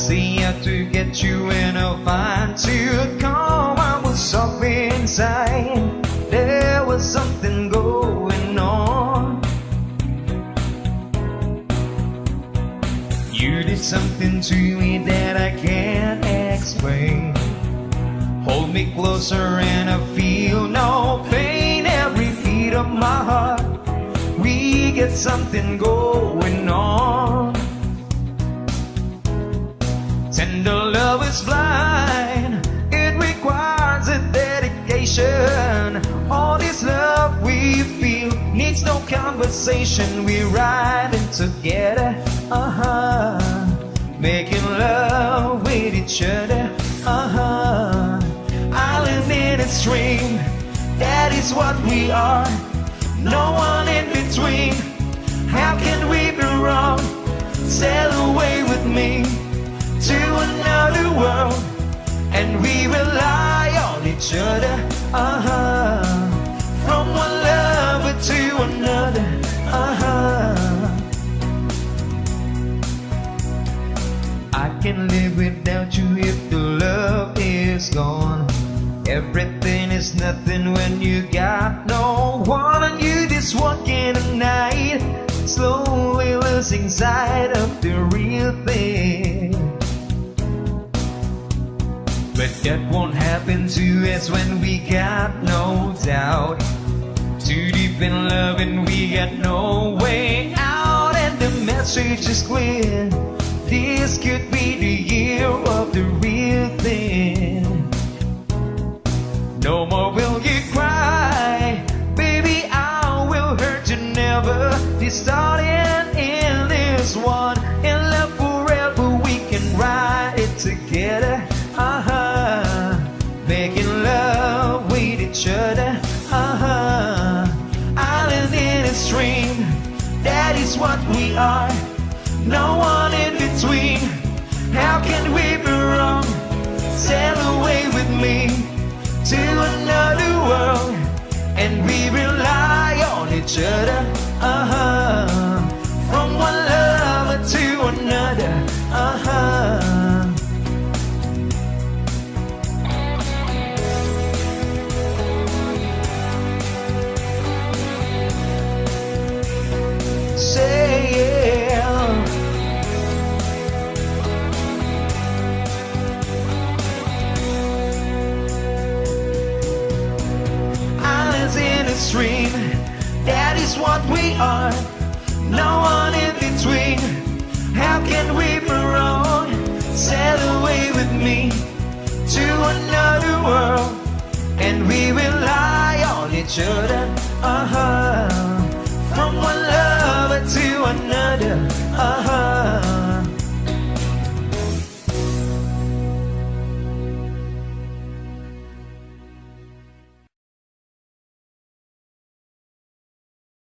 see how to get you and I'll find to calm. I was up inside, there was something going on. You did something to me that I can't explain. Hold me closer and I feel no pain. Every beat of my heart, we get something going on. Tender love is blind, it requires a dedication. All this love we feel needs no conversation. We're riding together, making love with each other, Island in a stream, that is what we are. No one in between. How can we be wrong? Sail away with me to another world, and we rely on each other, from one lover to another, I can't live without you if the love is gone. Everything is nothing when you got no one, and you just walking the night, slowly losing sight of the real thing. But that won't happen to us when we got no doubt. Too deep in love and we got no way out, and the message is clear. This could be the year of the real thing. No more will you cry, baby, I will hurt you never. This starting in this one, in love forever, we can ride it together, making love with each other, Island in a stream, that is what we are. No one in between. How can we be wrong? Sail away with me to another world, and we rely on each other, from one lover to another, Say yeah. In a stream, that is what we are. No one in between. How can we be wrong? Sail away with me to another world, and we rely on each other,